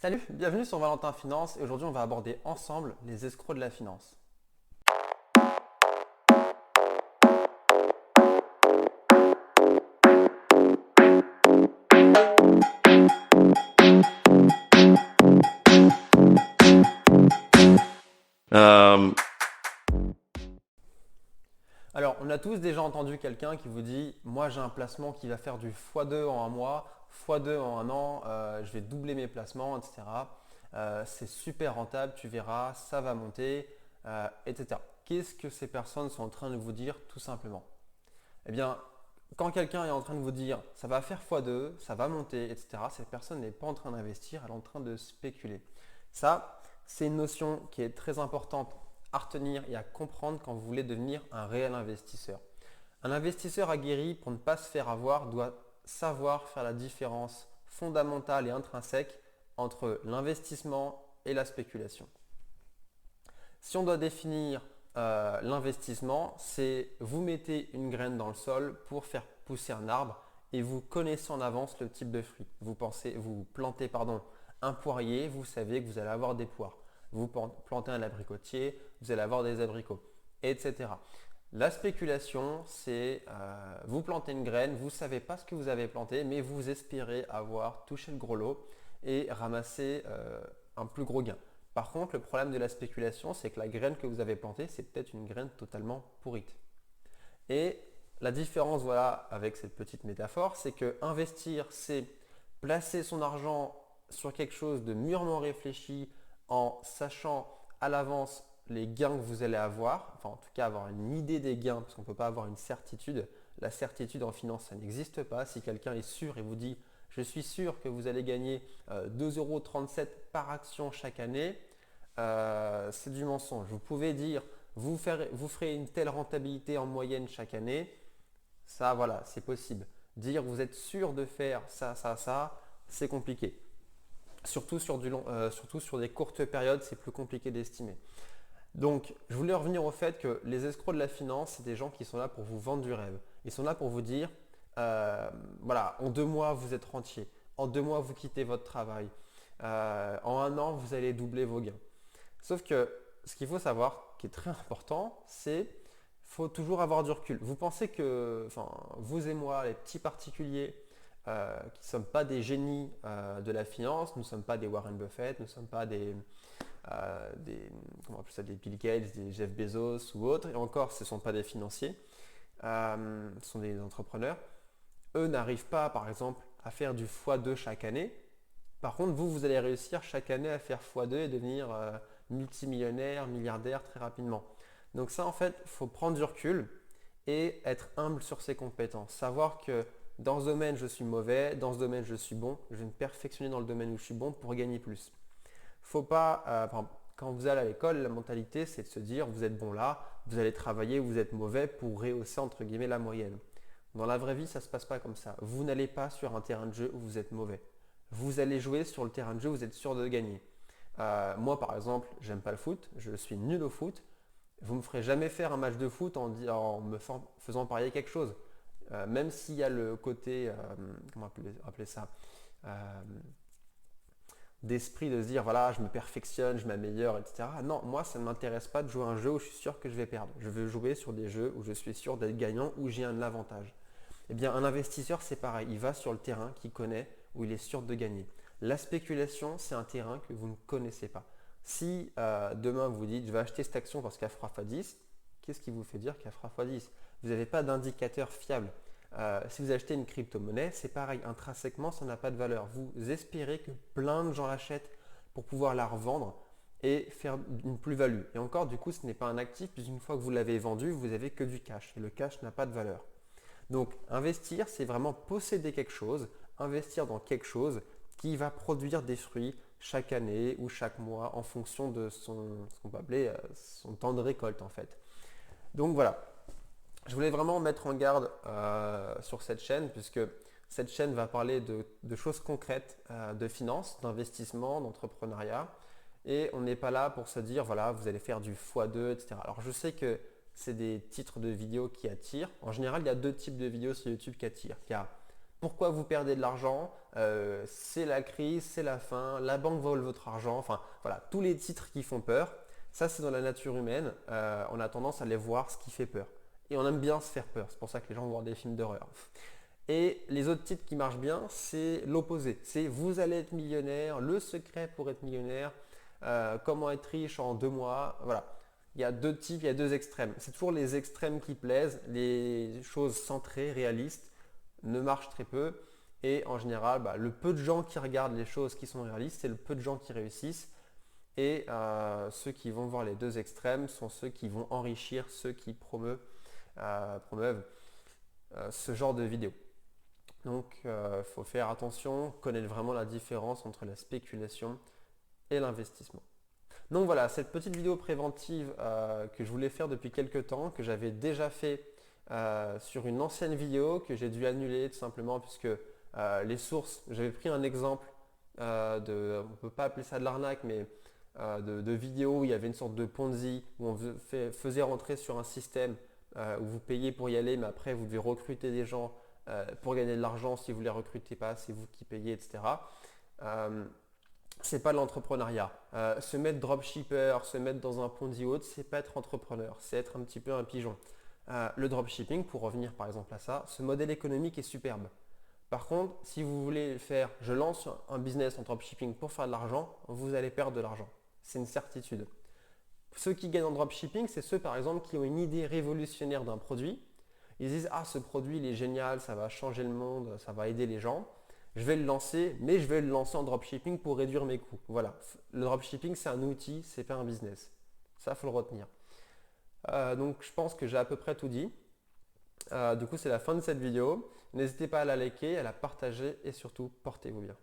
Salut, bienvenue sur Valentin Finance et aujourd'hui on va aborder ensemble les escrocs de la finance. Euh, Alors on a tous déjà entendu quelqu'un qui vous dit moi j'ai un placement qui va faire du x2 en un mois, x2 en un an, je vais doubler mes placements, etc. C'est super rentable, tu verras, ça va monter, etc. Qu'est-ce que ces personnes sont en train de vous dire tout simplement? Eh bien, quand quelqu'un est en train de vous dire ça va faire x2, ça va monter, etc., cette personne n'est pas en train d'investir, elle est en train de spéculer. Ça, c'est une notion qui est très importante à retenir et à comprendre quand vous voulez devenir un réel investisseur. Un investisseur aguerri, pour ne pas se faire avoir, doit savoir faire la différence fondamentale et intrinsèque entre l'investissement et la spéculation. Si on doit définir l'investissement, c'est vous mettez une graine dans le sol pour faire pousser un arbre et vous connaissez en avance le type de fruit. Vous plantez un poirier, vous savez que vous allez avoir des poires. Vous plantez un abricotier, vous allez avoir des abricots, etc. La spéculation, c'est vous plantez une graine, vous ne savez pas ce que vous avez planté, mais vous espérez avoir touché le gros lot et ramasser un plus gros gain. Par contre, le problème de la spéculation, c'est que la graine que vous avez plantée, c'est peut-être une graine totalement pourrite. Et la différence, voilà, avec cette petite métaphore, c'est que investir, c'est placer son argent sur quelque chose de mûrement réfléchi en sachant à l'avance les gains que vous allez avoir, enfin en tout cas avoir une idée des gains, parce qu'on ne peut pas avoir une certitude. La certitude en finance, ça n'existe pas. Si quelqu'un est sûr et vous dit je suis sûr que vous allez gagner 2,37 € par action chaque année, c'est du mensonge. Vous pouvez dire vous ferez une telle rentabilité en moyenne chaque année. Ça, voilà, c'est possible. Dire vous êtes sûr de faire ça, c'est compliqué. Surtout sur des courtes périodes, c'est plus compliqué d'estimer. Donc, je voulais revenir au fait que les escrocs de la finance, c'est des gens qui sont là pour vous vendre du rêve. Ils sont là pour vous dire, voilà, en 2 mois, vous êtes rentier. En 2 mois, vous quittez votre travail. En un an, vous allez doubler vos gains. Sauf que ce qu'il faut savoir, qui est très important, c'est faut toujours avoir du recul. Vous pensez que, enfin, vous et moi, les petits particuliers, qui ne sommes pas des génies de la finance, nous ne sommes pas des Warren Buffett, nous ne sommes pas comment on appelle ça, des Bill Gates, des Jeff Bezos ou autres, et encore, ce ne sont pas des financiers, ce sont des entrepreneurs. Eux n'arrivent pas, par exemple, à faire du x2 chaque année. Par contre, vous allez réussir chaque année à faire x2 et devenir multimillionnaire, milliardaire très rapidement. Donc ça, en fait, il faut prendre du recul et être humble sur ses compétences. Savoir que dans ce domaine, je suis mauvais, dans ce domaine, je suis bon. Je vais me perfectionner dans le domaine où je suis bon pour gagner plus. Faut pas, quand vous allez à l'école, la mentalité, c'est de se dire, vous êtes bon là, vous allez travailler, vous êtes mauvais pour rehausser entre guillemets la moyenne. Dans la vraie vie, ça ne se passe pas comme ça. Vous n'allez pas sur un terrain de jeu où vous êtes mauvais. Vous allez jouer sur le terrain de jeu où vous êtes sûr de gagner. Moi, par exemple, j'aime pas le foot, je suis nul au foot. Vous ne me ferez jamais faire un match de foot en me faisant parier quelque chose. Même s'il y a le côté, comment appeler ça, euh, d'esprit de se dire voilà, je me perfectionne, je m'améliore, etc. Non, moi, ça ne m'intéresse pas de jouer à un jeu où je suis sûr que je vais perdre. Je veux jouer sur des jeux où je suis sûr d'être gagnant, où j'ai un avantage. Eh bien, un investisseur, c'est pareil. Il va sur le terrain qu'il connaît, où il est sûr de gagner. La spéculation, c'est un terrain que vous ne connaissez pas. Si demain vous dites je vais acheter cette action parce qu'elle fera x10, qu'est-ce qui vous fait dire qu'elle fera x10? Vous n'avez pas d'indicateur fiable. Si vous achetez une crypto-monnaie, c'est pareil. Intrinsèquement, ça n'a pas de valeur. Vous espérez que plein de gens l'achètent pour pouvoir la revendre et faire une plus-value. Et encore, du coup, ce n'est pas un actif, puisqu'une fois que vous l'avez vendu, vous n'avez que du cash. Et le cash n'a pas de valeur. Donc investir, c'est vraiment posséder quelque chose, investir dans quelque chose qui va produire des fruits chaque année ou chaque mois en fonction de ce qu'on peut appeler son temps de récolte en fait. Donc voilà, je voulais vraiment mettre en garde sur cette chaîne puisque cette chaîne va parler de choses concrètes, de finances, d'investissement, d'entrepreneuriat. Et on n'est pas là pour se dire, voilà, vous allez faire du x2, etc. Alors je sais que c'est des titres de vidéos qui attirent. En général, il y a deux types de vidéos sur YouTube qui attirent. Il y a pourquoi vous perdez de l'argent, c'est la crise, c'est la fin, la banque vole votre argent, enfin voilà, tous les titres qui font peur, ça c'est dans la nature humaine, on a tendance à aller voir ce qui fait peur. Et on aime bien se faire peur, c'est pour ça que les gens vont voir des films d'horreur. Et les autres titres qui marchent bien, c'est l'opposé. C'est vous allez être millionnaire, le secret pour être millionnaire, comment être riche en 2 mois. Voilà. Il y a deux types, il y a deux extrêmes. C'est toujours les extrêmes qui plaisent. Les choses centrées, réalistes, ne marchent très peu. Et en général, le peu de gens qui regardent les choses qui sont réalistes, c'est le peu de gens qui réussissent. Et ceux qui vont voir les deux extrêmes sont ceux qui vont enrichir ceux qui promeuvent ce genre de vidéos. Donc il faut faire attention, connaître vraiment la différence entre la spéculation et l'investissement. Donc voilà, cette petite vidéo préventive que je voulais faire depuis quelques temps, que j'avais déjà fait sur une ancienne vidéo que j'ai dû annuler tout simplement puisque les sources, j'avais pris un exemple on ne peut pas appeler ça de l'arnaque, mais de vidéos où il y avait une sorte de Ponzi, où on faisait rentrer sur un système où vous payez pour y aller, mais après vous devez recruter des gens pour gagner de l'argent. Si vous ne les recrutez pas, c'est vous qui payez, etc. C'est pas de l'entrepreneuriat. Se mettre dropshipper, se mettre dans un Ponzi ou autre, c'est pas être entrepreneur, c'est être un petit peu un pigeon. Le dropshipping, pour revenir par exemple à ça, ce modèle économique est superbe. Par contre, si vous voulez faire, je lance un business en dropshipping pour faire de l'argent, vous allez perdre de l'argent. C'est une certitude. Ceux qui gagnent en dropshipping, c'est ceux par exemple qui ont une idée révolutionnaire d'un produit. Ils disent ah ce produit il est génial, ça va changer le monde, ça va aider les gens. Je vais le lancer, mais je vais le lancer en dropshipping pour réduire mes coûts. Voilà. Le dropshipping c'est un outil, c'est pas un business. Ça faut le retenir. Donc je pense que j'ai à peu près tout dit. Du coup c'est la fin de cette vidéo. N'hésitez pas à la liker, à la partager et surtout portez-vous bien.